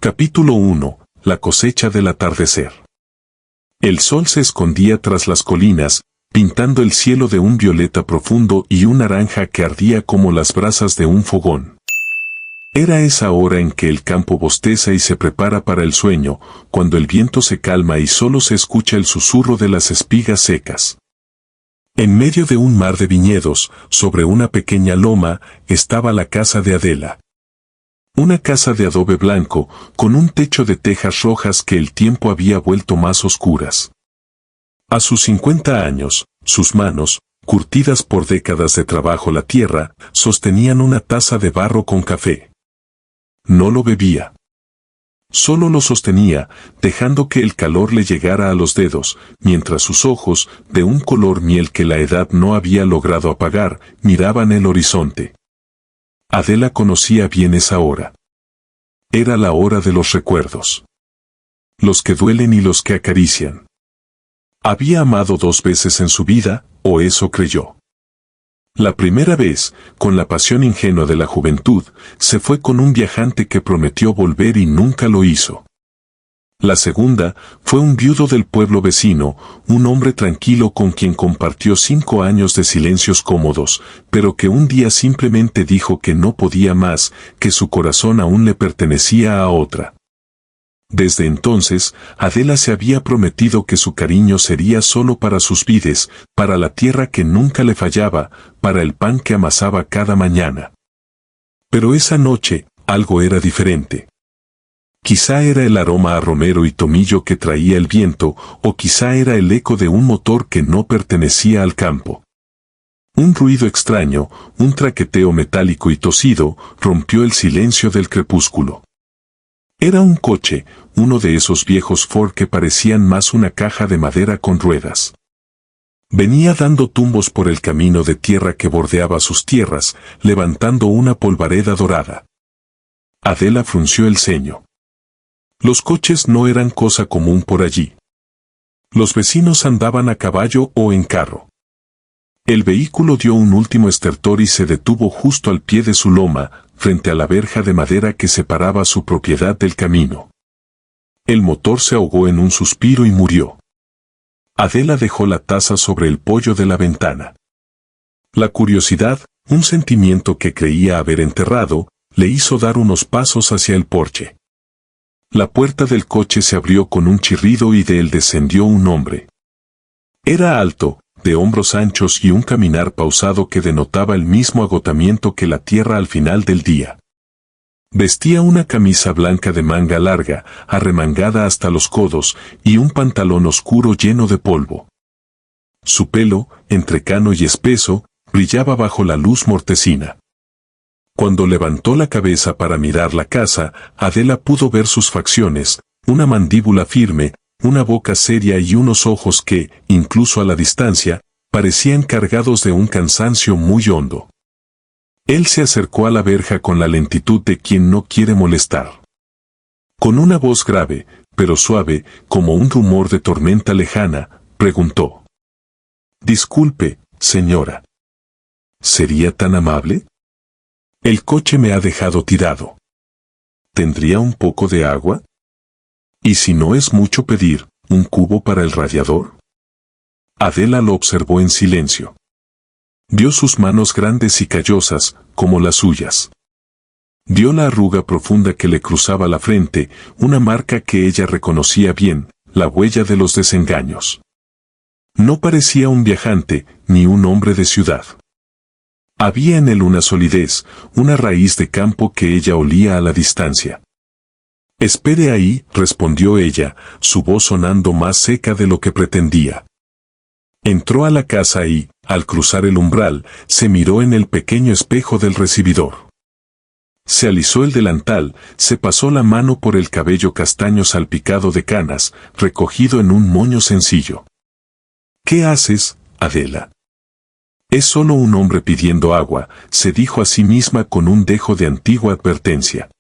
Capítulo 1. La cosecha del atardecer. El sol se escondía tras las colinas, pintando el cielo de un violeta profundo y un naranja que ardía como las brasas de un fogón. Era esa hora en que el campo bosteza y se prepara para el sueño, cuando el viento se calma y solo se escucha el susurro de las espigas secas. En medio de un mar de viñedos, sobre una pequeña loma, estaba la casa de Adela. Una casa de adobe blanco, con un techo de tejas rojas que el tiempo había vuelto más oscuras. A sus 50 años, sus manos, curtidas por décadas de trabajo la tierra, sostenían una taza de barro con café. No lo bebía. Solo lo sostenía, dejando que el calor le llegara a los dedos, mientras sus ojos, de un color miel que la edad no había logrado apagar, miraban el horizonte. Adela conocía bien esa hora. Era la hora de los recuerdos. Los que duelen y los que acarician. Había amado 2 veces en su vida, o eso creyó. La primera vez, con la pasión ingenua de la juventud, se fue con un viajante que prometió volver y nunca lo hizo. La segunda, fue un viudo del pueblo vecino, un hombre tranquilo con quien compartió 5 años de silencios cómodos, pero que un día simplemente dijo que no podía más, que su corazón aún le pertenecía a otra. Desde entonces, Adela se había prometido que su cariño sería solo para sus vides, para la tierra que nunca le fallaba, para el pan que amasaba cada mañana. Pero esa noche, algo era diferente. Quizá era el aroma a romero y tomillo que traía el viento, o quizá era el eco de un motor que no pertenecía al campo. Un ruido extraño, un traqueteo metálico y tosido, rompió el silencio del crepúsculo. Era un coche, uno de esos viejos Ford que parecían más una caja de madera con ruedas. Venía dando tumbos por el camino de tierra que bordeaba sus tierras, levantando una polvareda dorada. Adela frunció el ceño. Los coches no eran cosa común por allí. Los vecinos andaban a caballo o en carro. El vehículo dio un último estertor y se detuvo justo al pie de su loma, frente a la verja de madera que separaba su propiedad del camino. El motor se ahogó en un suspiro y murió. Adela dejó la taza sobre el poyo de la ventana. La curiosidad, un sentimiento que creía haber enterrado, le hizo dar unos pasos hacia el porche. La puerta del coche se abrió con un chirrido y de él descendió un hombre. Era alto, de hombros anchos y un caminar pausado que denotaba el mismo agotamiento que la tierra al final del día. Vestía una camisa blanca de manga larga, arremangada hasta los codos, y un pantalón oscuro lleno de polvo. Su pelo, entrecano y espeso, brillaba bajo la luz mortecina. Cuando levantó la cabeza para mirar la casa, Adela pudo ver sus facciones, una mandíbula firme, una boca seria y unos ojos que, incluso a la distancia, parecían cargados de un cansancio muy hondo. Él se acercó a la verja con la lentitud de quien no quiere molestar. Con una voz grave, pero suave, como un rumor de tormenta lejana, preguntó: «Disculpe, señora. ¿Sería tan amable? El coche me ha dejado tirado. ¿Tendría un poco de agua? Y si no es mucho pedir, ¿un cubo para el radiador?» Adela lo observó en silencio. Vio sus manos grandes y callosas, como las suyas. Vio la arruga profunda que le cruzaba la frente, una marca que ella reconocía bien, la huella de los desengaños. No parecía un viajante, ni un hombre de ciudad. Había en él una solidez, una raíz de campo que ella olía a la distancia. «Espere ahí», respondió ella, su voz sonando más seca de lo que pretendía. Entró a la casa y, al cruzar el umbral, se miró en el pequeño espejo del recibidor. Se alisó el delantal, se pasó la mano por el cabello castaño salpicado de canas, recogido en un moño sencillo. «¿Qué haces, Adela?» «Es solo un hombre pidiendo agua», se dijo a sí misma con un dejo de antigua advertencia.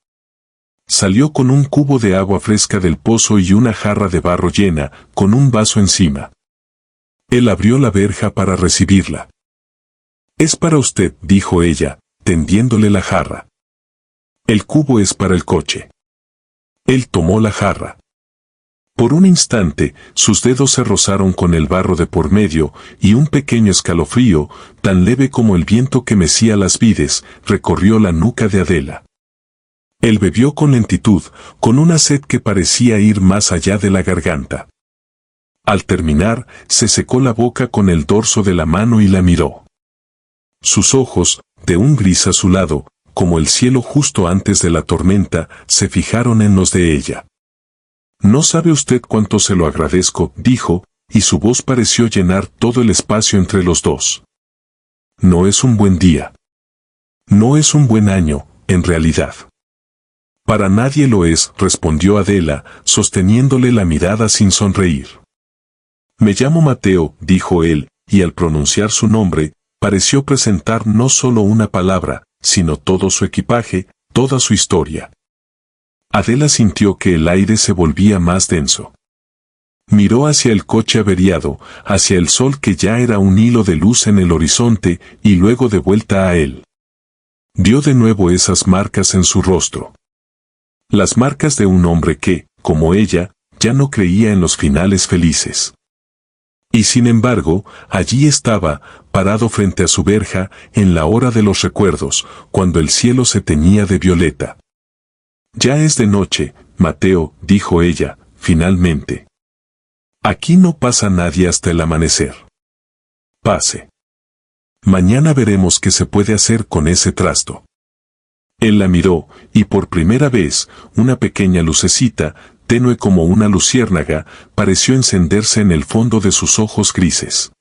Salió con un cubo de agua fresca del pozo y una jarra de barro llena, con un vaso encima. Él abrió la verja para recibirla. «Es para usted», dijo ella, tendiéndole la jarra. «El cubo es para el coche». Él tomó la jarra. Por un instante, sus dedos se rozaron con el barro de por medio, y un pequeño escalofrío, tan leve como el viento que mecía las vides, recorrió la nuca de Adela. Él bebió con lentitud, con una sed que parecía ir más allá de la garganta. Al terminar, se secó la boca con el dorso de la mano y la miró. Sus ojos, de un gris azulado, como el cielo justo antes de la tormenta, se fijaron en los de ella. «No sabe usted cuánto se lo agradezco», dijo, y su voz pareció llenar todo el espacio entre los dos. «No es un buen día. No es un buen año, en realidad». «Para nadie lo es», respondió Adela, sosteniéndole la mirada sin sonreír. «Me llamo Mateo», dijo él, y al pronunciar su nombre, pareció presentar no solo una palabra, sino todo su equipaje, toda su historia. Adela sintió que el aire se volvía más denso. Miró hacia el coche averiado, hacia el sol que ya era un hilo de luz en el horizonte, y luego de vuelta a él. Vio de nuevo esas marcas en su rostro. Las marcas de un hombre que, como ella, ya no creía en los finales felices. Y sin embargo, allí estaba, parado frente a su verja, en la hora de los recuerdos, cuando el cielo se teñía de violeta. «Ya es de noche, Mateo», dijo ella, finalmente. «Aquí no pasa nadie hasta el amanecer. Pase. Mañana veremos qué se puede hacer con ese trasto». Él la miró, y por primera vez, una pequeña lucecita, tenue como una luciérnaga, pareció encenderse en el fondo de sus ojos grises.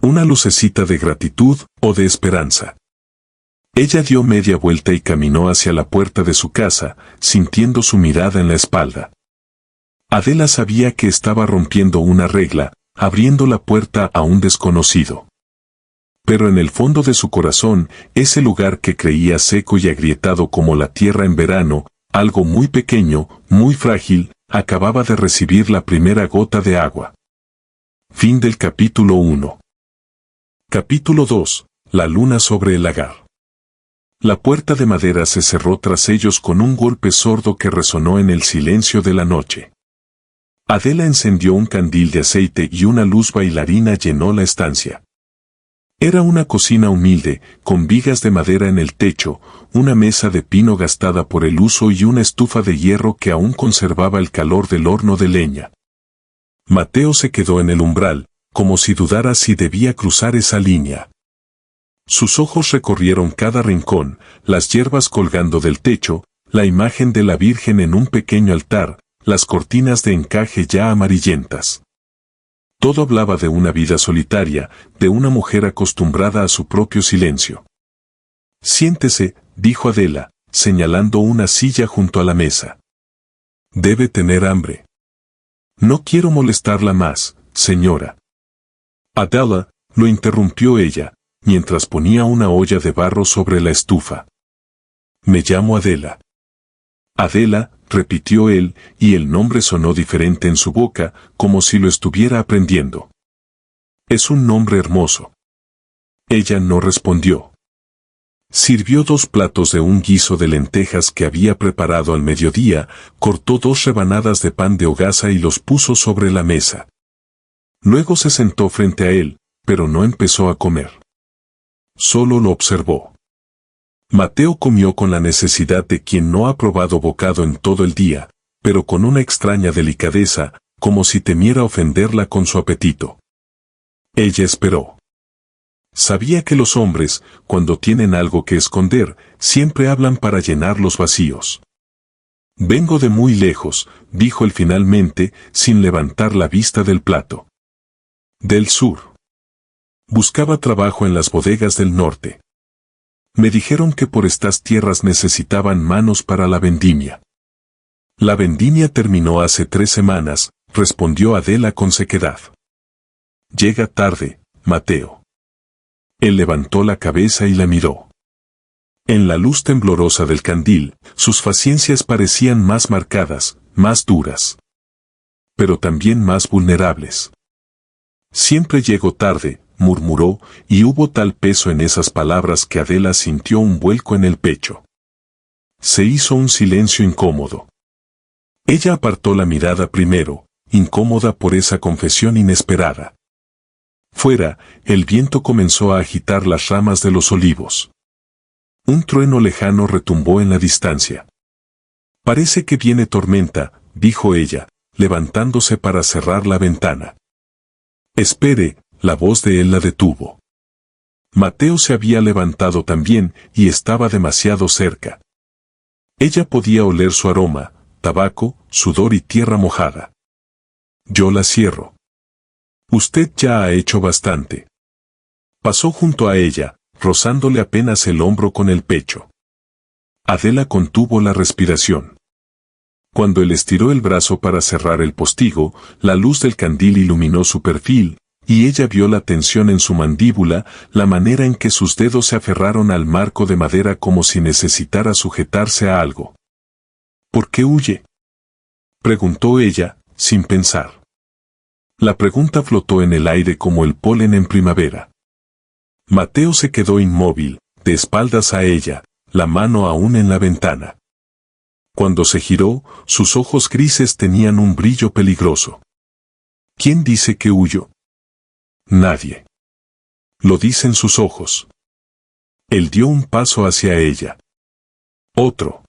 Una lucecita de gratitud o de esperanza. Ella dio media vuelta y caminó hacia la puerta de su casa, sintiendo su mirada en la espalda. Adela sabía que estaba rompiendo una regla, abriendo la puerta a un desconocido. Pero en el fondo de su corazón, ese lugar que creía seco y agrietado como la tierra en verano, algo muy pequeño, muy frágil, acababa de recibir la primera gota de agua. Fin del capítulo 1. Capítulo 2. La luna sobre el lagar. La puerta de madera se cerró tras ellos con un golpe sordo que resonó en el silencio de la noche. Adela encendió un candil de aceite y una luz bailarina llenó la estancia. Era una cocina humilde, con vigas de madera en el techo, una mesa de pino gastada por el uso y una estufa de hierro que aún conservaba el calor del horno de leña. Mateo se quedó en el umbral, como si dudara si debía cruzar esa línea. Sus ojos recorrieron cada rincón, las hierbas colgando del techo, la imagen de la Virgen en un pequeño altar, las cortinas de encaje ya amarillentas. Todo hablaba de una vida solitaria, de una mujer acostumbrada a su propio silencio. «Siéntese», dijo Adela, señalando una silla junto a la mesa. «Debe tener hambre». «No quiero molestarla más, señora». «Adela», lo interrumpió ella, mientras ponía una olla de barro sobre la estufa. «Me llamo Adela». «Adela», repitió él, y el nombre sonó diferente en su boca, como si lo estuviera aprendiendo. «Es un nombre hermoso». Ella no respondió. Sirvió 2 platos de un guiso de lentejas que había preparado al mediodía, cortó 2 rebanadas de pan de hogaza y los puso sobre la mesa. Luego se sentó frente a él, pero no empezó a comer. Solo lo observó. Mateo comió con la necesidad de quien no ha probado bocado en todo el día, pero con una extraña delicadeza, como si temiera ofenderla con su apetito. Ella esperó. Sabía que los hombres, cuando tienen algo que esconder, siempre hablan para llenar los vacíos. «Vengo de muy lejos», dijo él finalmente, sin levantar la vista del plato. «Del sur. Buscaba trabajo en las bodegas del norte. Me dijeron que por estas tierras necesitaban manos para la vendimia». «La vendimia terminó hace 3 semanas», respondió Adela con sequedad. «Llega tarde, Mateo». Él levantó la cabeza y la miró. En la luz temblorosa del candil, sus faciencias parecían más marcadas, más duras. Pero también más vulnerables. «Siempre llego tarde», murmuró, y hubo tal peso en esas palabras que Adela sintió un vuelco en el pecho. Se hizo un silencio incómodo. Ella apartó la mirada primero, incómoda por esa confesión inesperada. Fuera, el viento comenzó a agitar las ramas de los olivos. Un trueno lejano retumbó en la distancia. Parece que viene tormenta, dijo ella, levantándose para cerrar la ventana. Espere, la voz de él la detuvo. Mateo se había levantado también y estaba demasiado cerca. Ella podía oler su aroma, tabaco, sudor y tierra mojada. Yo la cierro. Usted ya ha hecho bastante. Pasó junto a ella, rozándole apenas el hombro con el pecho. Adela contuvo la respiración. Cuando él estiró el brazo para cerrar el postigo, la luz del candil iluminó su perfil, y ella vio la tensión en su mandíbula, la manera en que sus dedos se aferraron al marco de madera como si necesitara sujetarse a algo. ¿Por qué huye?, preguntó ella, sin pensar. La pregunta flotó en el aire como el polen en primavera. Mateo se quedó inmóvil, de espaldas a ella, la mano aún en la ventana. Cuando se giró, sus ojos grises tenían un brillo peligroso. ¿Quién dice que huyó? Nadie. Lo dicen sus ojos. Él dio un paso hacia ella. Otro.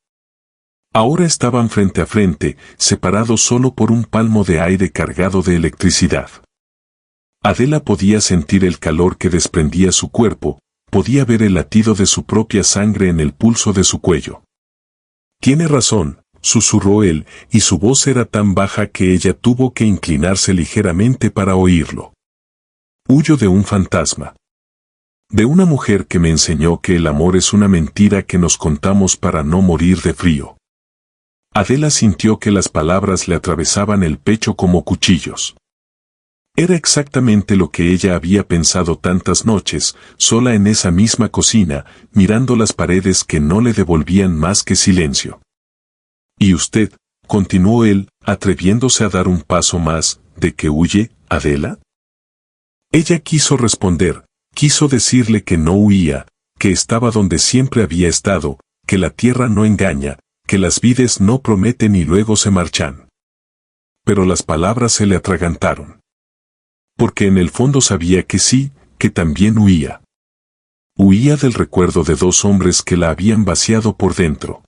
Ahora estaban frente a frente, separados solo por un palmo de aire cargado de electricidad. Adela podía sentir el calor que desprendía su cuerpo, podía ver el latido de su propia sangre en el pulso de su cuello. Tiene razón, susurró él, y su voz era tan baja que ella tuvo que inclinarse ligeramente para oírlo. Huyo de un fantasma. De una mujer que me enseñó que el amor es una mentira que nos contamos para no morir de frío. Adela sintió que las palabras le atravesaban el pecho como cuchillos. Era exactamente lo que ella había pensado tantas noches, sola en esa misma cocina, mirando las paredes que no le devolvían más que silencio. ¿Y usted?, continuó él, atreviéndose a dar un paso más, ¿de qué huye, Adela? Ella quiso responder, quiso decirle que no huía, que estaba donde siempre había estado, que la tierra no engaña, que las vides no prometen y luego se marchan. Pero las palabras se le atragantaron. Porque en el fondo sabía que sí, que también huía. Huía del recuerdo de dos hombres que la habían vaciado por dentro.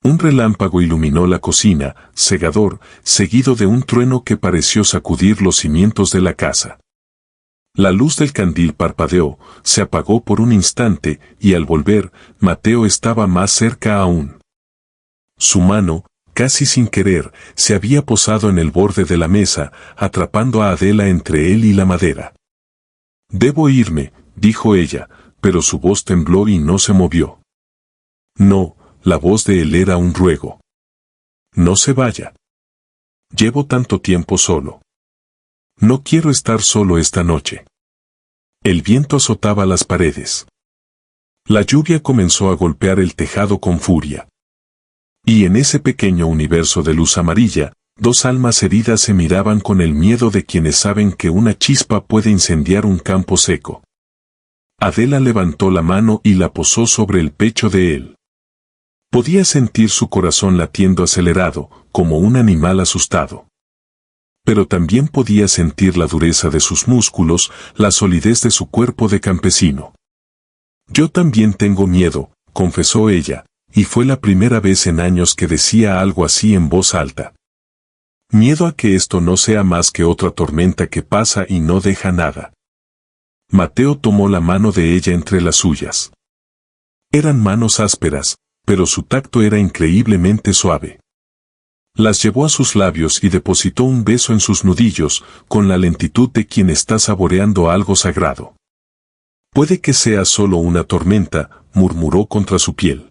Un relámpago iluminó la cocina, cegador, seguido de un trueno que pareció sacudir los cimientos de la casa. La luz del candil parpadeó, se apagó por un instante, y al volver, Mateo estaba más cerca aún. Su mano, casi sin querer, se había posado en el borde de la mesa, atrapando a Adela entre él y la madera. «Debo irme», dijo ella, pero su voz tembló y no se movió. No, la voz de él era un ruego. «No se vaya. Llevo tanto tiempo solo. No quiero estar solo esta noche». El viento azotaba las paredes. La lluvia comenzó a golpear el tejado con furia. Y en ese pequeño universo de luz amarilla, dos almas heridas se miraban con el miedo de quienes saben que una chispa puede incendiar un campo seco. Adela levantó la mano y la posó sobre el pecho de él. Podía sentir su corazón latiendo acelerado, como un animal asustado. Pero también podía sentir la dureza de sus músculos, la solidez de su cuerpo de campesino. «Yo también tengo miedo», confesó ella, y fue la primera vez en años que decía algo así en voz alta. Miedo a que esto no sea más que otra tormenta que pasa y no deja nada. Mateo tomó la mano de ella entre las suyas. Eran manos ásperas, pero su tacto era increíblemente suave. Las llevó a sus labios y depositó un beso en sus nudillos, con la lentitud de quien está saboreando algo sagrado. «Puede que sea solo una tormenta», murmuró contra su piel.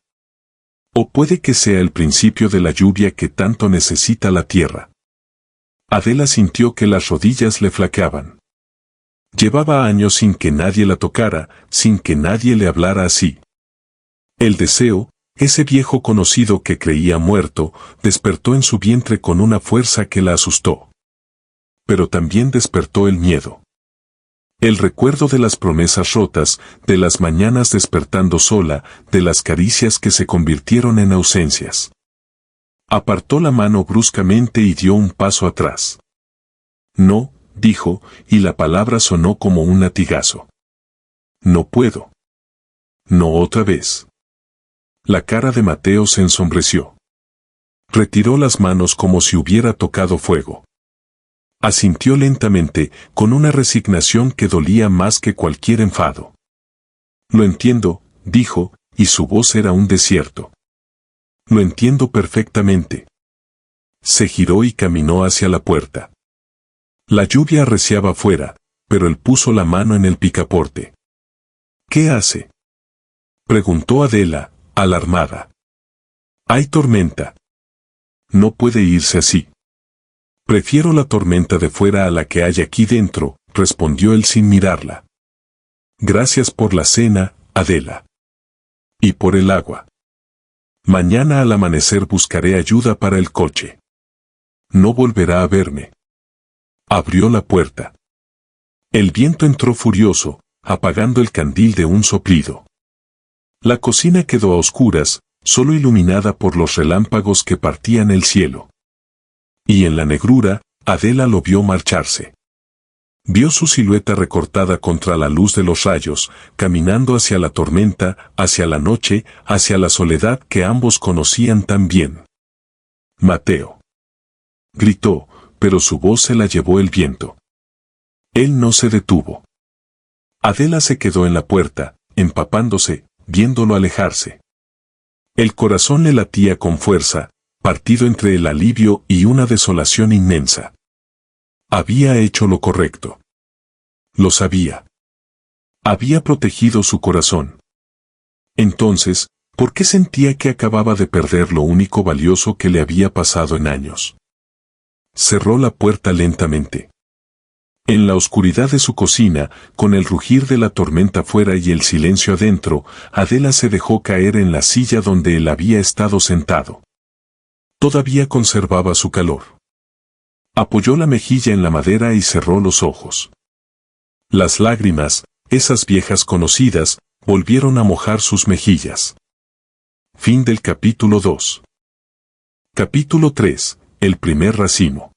«O puede que sea el principio de la lluvia que tanto necesita la tierra». Adela sintió que las rodillas le flaqueaban. Llevaba años sin que nadie la tocara, sin que nadie le hablara así. El deseo, ese viejo conocido que creía muerto, despertó en su vientre con una fuerza que la asustó. Pero también despertó el miedo. El recuerdo de las promesas rotas, de las mañanas despertando sola, de las caricias que se convirtieron en ausencias. Apartó la mano bruscamente y dio un paso atrás. No, dijo, y la palabra sonó como un latigazo. No puedo. No otra vez. La cara de Mateo se ensombreció. Retiró las manos como si hubiera tocado fuego. Asintió lentamente, con una resignación que dolía más que cualquier enfado. Lo entiendo, dijo, y su voz era un desierto. Lo entiendo perfectamente. Se giró y caminó hacia la puerta. La lluvia arreciaba afuera, pero él puso la mano en el picaporte. ¿Qué hace?, preguntó Adela, alarmada. Hay tormenta. No puede irse así. Prefiero la tormenta de fuera a la que hay aquí dentro, respondió él sin mirarla. Gracias por la cena, Adela. Y por el agua. Mañana al amanecer buscaré ayuda para el coche. No volverá a verme. Abrió la puerta. El viento entró furioso, apagando el candil de un soplido. La cocina quedó a oscuras, solo iluminada por los relámpagos que partían el cielo. Y en la negrura, Adela lo vio marcharse. Vio su silueta recortada contra la luz de los rayos, caminando hacia la tormenta, hacia la noche, hacia la soledad que ambos conocían tan bien. Mateo. Gritó, pero su voz se la llevó el viento. Él no se detuvo. Adela se quedó en la puerta, empapándose, viéndolo alejarse. El corazón le latía con fuerza, partido entre el alivio y una desolación inmensa. Había hecho lo correcto. Lo sabía. Había protegido su corazón. Entonces, ¿por qué sentía que acababa de perder lo único valioso que le había pasado en años? Cerró la puerta lentamente. En la oscuridad de su cocina, con el rugir de la tormenta fuera y el silencio adentro, Adela se dejó caer en la silla donde él había estado sentado. Todavía conservaba su calor. Apoyó la mejilla en la madera y cerró los ojos. Las lágrimas, esas viejas conocidas, volvieron a mojar sus mejillas. Fin del capítulo 2. Capítulo 3. El primer racimo.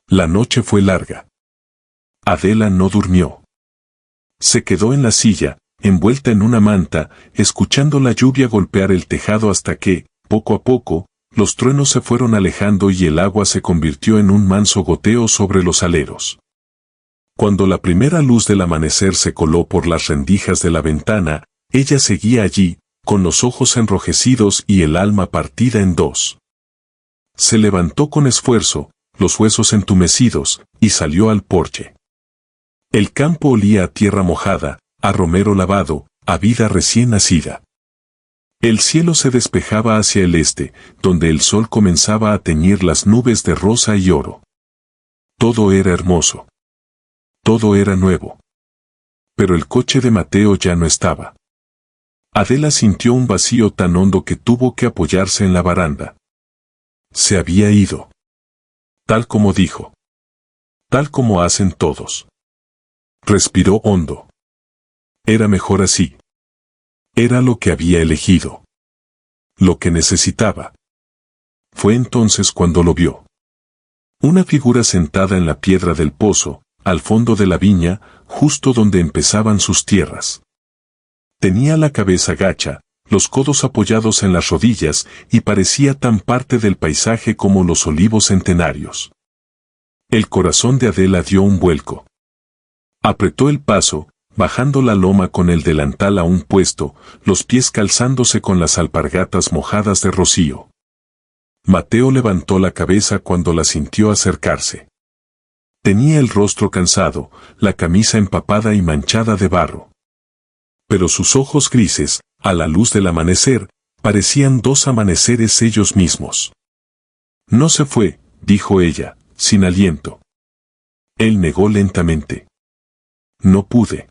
La noche fue larga. Adela no durmió. Se quedó en la silla, envuelta en una manta, escuchando la lluvia golpear el tejado hasta que, poco a poco, los truenos se fueron alejando y el agua se convirtió en un manso goteo sobre los aleros. Cuando la primera luz del amanecer se coló por las rendijas de la ventana, ella seguía allí, con los ojos enrojecidos y el alma partida en dos. Se levantó con esfuerzo, los huesos entumecidos, y salió al porche. El campo olía a tierra mojada, a romero lavado, a vida recién nacida. El cielo se despejaba hacia el este, donde el sol comenzaba a teñir las nubes de rosa y oro. Todo era hermoso. Todo era nuevo. Pero el coche de Mateo ya no estaba. Adela sintió un vacío tan hondo que tuvo que apoyarse en la baranda. Se había ido. Tal como dijo. Tal como hacen todos. Respiró hondo. Era mejor así. Era lo que había elegido. Lo que necesitaba. Fue entonces cuando lo vio. Una figura sentada en la piedra del pozo, al fondo de la viña, justo donde empezaban sus tierras. Tenía la cabeza gacha, los codos apoyados en las rodillas, y parecía tan parte del paisaje como los olivos centenarios. El corazón de Adela dio un vuelco. Apretó el paso, bajando la loma con el delantal aún puesto, los pies calzándose con las alpargatas mojadas de rocío. Mateo levantó la cabeza cuando la sintió acercarse. Tenía el rostro cansado, la camisa empapada y manchada de barro. Pero sus ojos grises, a la luz del amanecer, parecían dos amaneceres ellos mismos. No se fue, dijo ella, sin aliento. Él negó lentamente. No pude.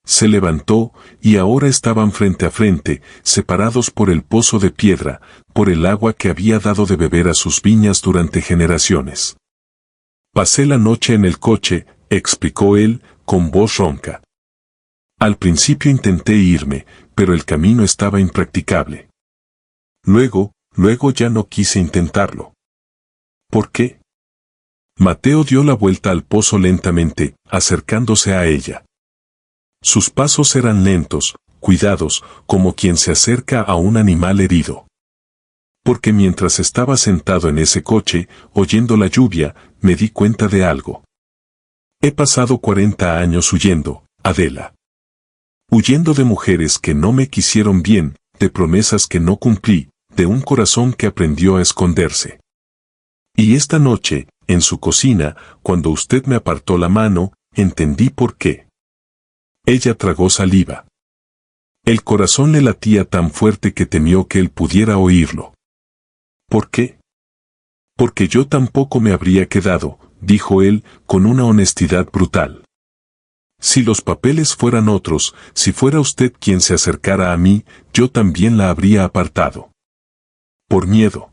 Se levantó, y ahora estaban frente a frente, separados por el pozo de piedra, por el agua que había dado de beber a sus viñas durante generaciones. Pasé la noche en el coche, explicó él, con voz ronca. Al principio intenté irme, pero el camino estaba impracticable. Luego, luego ya no quise intentarlo. ¿Por qué? Mateo dio la vuelta al pozo lentamente, acercándose a ella. Sus pasos eran lentos, cuidados, como quien se acerca a un animal herido. Porque mientras estaba sentado en ese coche, oyendo la lluvia, me di cuenta de algo. He pasado 40 años huyendo, Adela. Huyendo de mujeres que no me quisieron bien, de promesas que no cumplí, de un corazón que aprendió a esconderse. Y esta noche, en su cocina, cuando usted me apartó la mano, entendí por qué. Ella tragó saliva. El corazón le latía tan fuerte que temió que él pudiera oírlo. ¿Por qué? Porque yo tampoco me habría quedado, dijo él, con una honestidad brutal. Si los papeles fueran otros, si fuera usted quien se acercara a mí, yo también la habría apartado. Por miedo.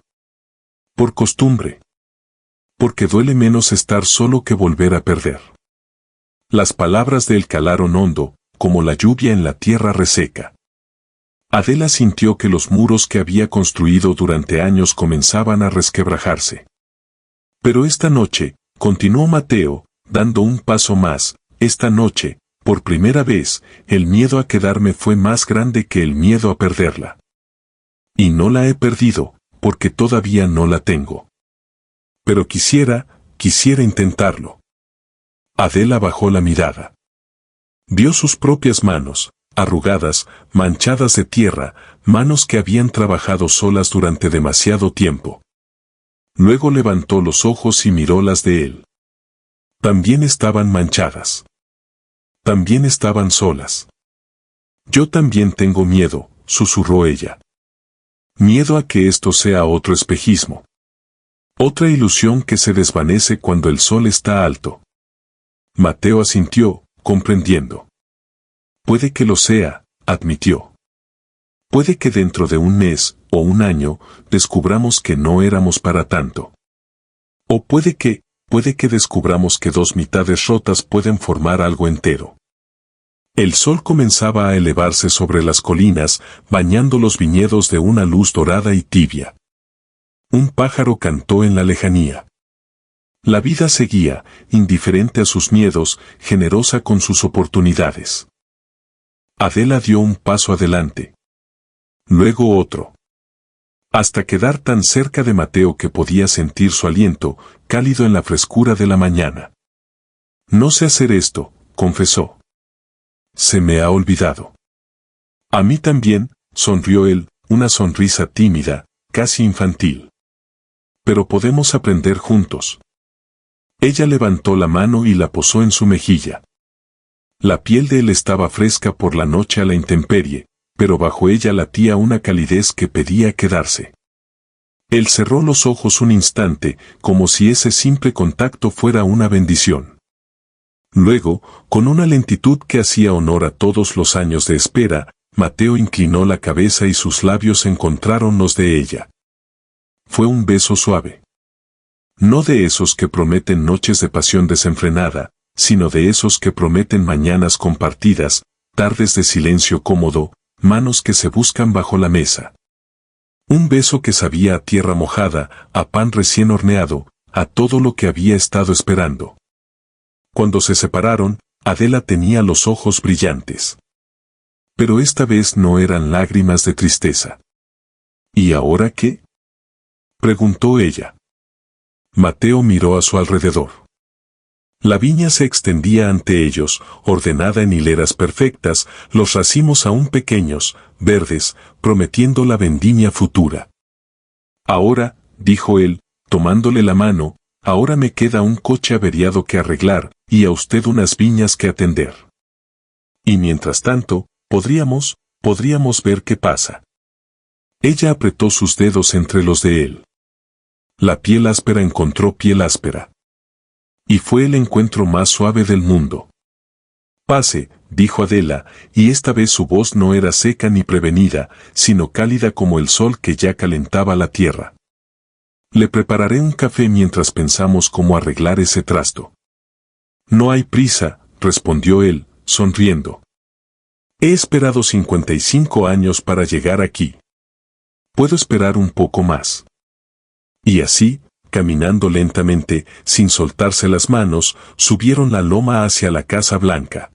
Por costumbre. Porque duele menos estar solo que volver a perder. Las palabras de él calaron hondo, como la lluvia en la tierra reseca. Adela sintió que los muros que había construido durante años comenzaban a resquebrajarse. Pero esta noche, continuó Mateo, dando un paso más, esta noche, por primera vez, el miedo a quedarme fue más grande que el miedo a perderla. Y no la he perdido, porque todavía no la tengo. Pero quisiera intentarlo. Adela bajó la mirada. Vio sus propias manos, arrugadas, manchadas de tierra, manos que habían trabajado solas durante demasiado tiempo. Luego levantó los ojos y miró las de él. También estaban manchadas. También estaban solas. Yo también tengo miedo, susurró ella. Miedo a que esto sea otro espejismo. Otra ilusión que se desvanece cuando el sol está alto. Mateo asintió, comprendiendo. Puede que lo sea, admitió. Puede que dentro de un mes, o un año, descubramos que no éramos para tanto. O puede que descubramos que dos mitades rotas pueden formar algo entero. El sol comenzaba a elevarse sobre las colinas, bañando los viñedos de una luz dorada y tibia. Un pájaro cantó en la lejanía. La vida seguía, indiferente a sus miedos, generosa con sus oportunidades. Adela dio un paso adelante. Luego otro. Hasta quedar tan cerca de Mateo que podía sentir su aliento, cálido en la frescura de la mañana. No sé hacer esto, confesó. Se me ha olvidado. A mí también, sonrió él, una sonrisa tímida, casi infantil. Pero podemos aprender juntos. Ella levantó la mano y la posó en su mejilla. La piel de él estaba fresca por la noche a la intemperie, pero bajo ella latía una calidez que pedía quedarse. Él cerró los ojos un instante, como si ese simple contacto fuera una bendición. Luego, con una lentitud que hacía honor a todos los años de espera, Mateo inclinó la cabeza y sus labios encontraron los de ella. Fue un beso suave. No de esos que prometen noches de pasión desenfrenada, sino de esos que prometen mañanas compartidas, tardes de silencio cómodo, manos que se buscan bajo la mesa. Un beso que sabía a tierra mojada, a pan recién horneado, a todo lo que había estado esperando. Cuando se separaron, Adela tenía los ojos brillantes. Pero esta vez no eran lágrimas de tristeza. ¿Y ahora qué?, preguntó ella. Mateo miró a su alrededor. La viña se extendía ante ellos, ordenada en hileras perfectas, los racimos aún pequeños, verdes, prometiendo la vendimia futura. Ahora, dijo él, tomándole la mano, ahora me queda un coche averiado que arreglar, y a usted unas viñas que atender. Y mientras tanto, podríamos ver qué pasa. Ella apretó sus dedos entre los de él. La piel áspera encontró piel áspera. Y fue el encuentro más suave del mundo. Pase, dijo Adela, y esta vez su voz no era seca ni prevenida, sino cálida como el sol que ya calentaba la tierra. Le prepararé un café mientras pensamos cómo arreglar ese trasto. No hay prisa, respondió él, sonriendo. He esperado 55 años para llegar aquí. puedo esperar un poco más. Y así, caminando lentamente, sin soltarse las manos, subieron la loma hacia la Casa Blanca.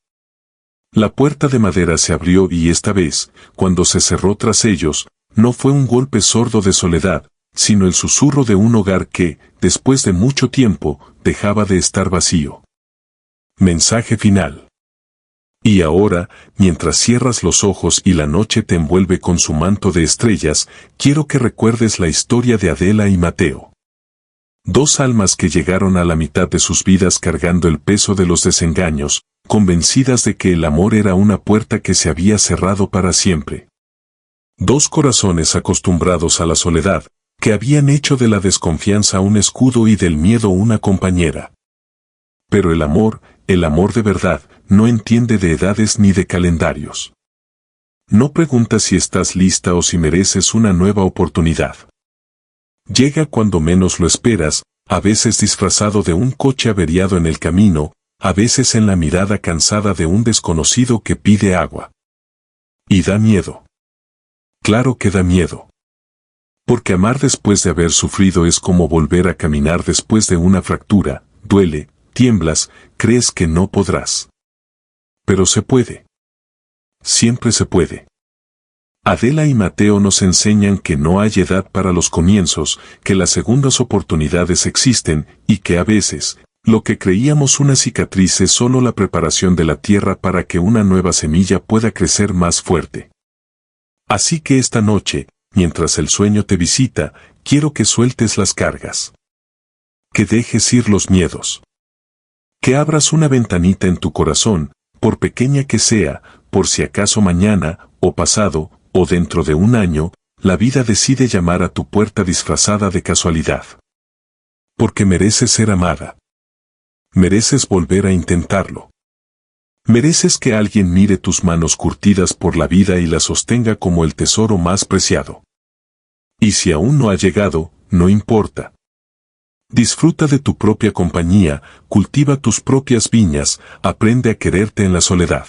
La puerta de madera se abrió y esta vez, cuando se cerró tras ellos, no fue un golpe sordo de soledad, sino el susurro de un hogar que, después de mucho tiempo, dejaba de estar vacío. Mensaje final. Y ahora, mientras cierras los ojos y la noche te envuelve con su manto de estrellas, quiero que recuerdes la historia de Adela y Mateo. Dos almas que llegaron a la mitad de sus vidas cargando el peso de los desengaños, convencidas de que el amor era una puerta que se había cerrado para siempre. Dos corazones acostumbrados a la soledad, que habían hecho de la desconfianza un escudo y del miedo una compañera. Pero el amor de verdad, no entiende de edades ni de calendarios. No pregunta si estás lista o si mereces una nueva oportunidad. Llega cuando menos lo esperas, a veces disfrazado de un coche averiado en el camino, a veces en la mirada cansada de un desconocido que pide agua. Y da miedo. Claro que da miedo. Porque amar después de haber sufrido es como volver a caminar después de una fractura, duele, tiemblas, crees que no podrás. Pero se puede. Siempre se puede. Adela y Mateo nos enseñan que no hay edad para los comienzos, que las segundas oportunidades existen, y que a veces, lo que creíamos una cicatriz es solo la preparación de la tierra para que una nueva semilla pueda crecer más fuerte. Así que esta noche, mientras el sueño te visita, quiero que sueltes las cargas. Que dejes ir los miedos. Que abras una ventanita en tu corazón, por pequeña que sea, por si acaso mañana, o pasado, o dentro de un año, la vida decide llamar a tu puerta disfrazada de casualidad. Porque mereces ser amada. Mereces volver a intentarlo. Mereces que alguien mire tus manos curtidas por la vida y las sostenga como el tesoro más preciado. Y si aún no ha llegado, no importa. Disfruta de tu propia compañía, cultiva tus propias viñas, aprende a quererte en la soledad.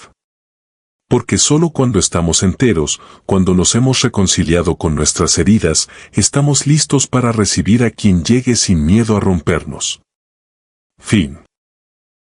Porque solo cuando estamos enteros, cuando nos hemos reconciliado con nuestras heridas, estamos listos para recibir a quien llegue sin miedo a rompernos. Fin.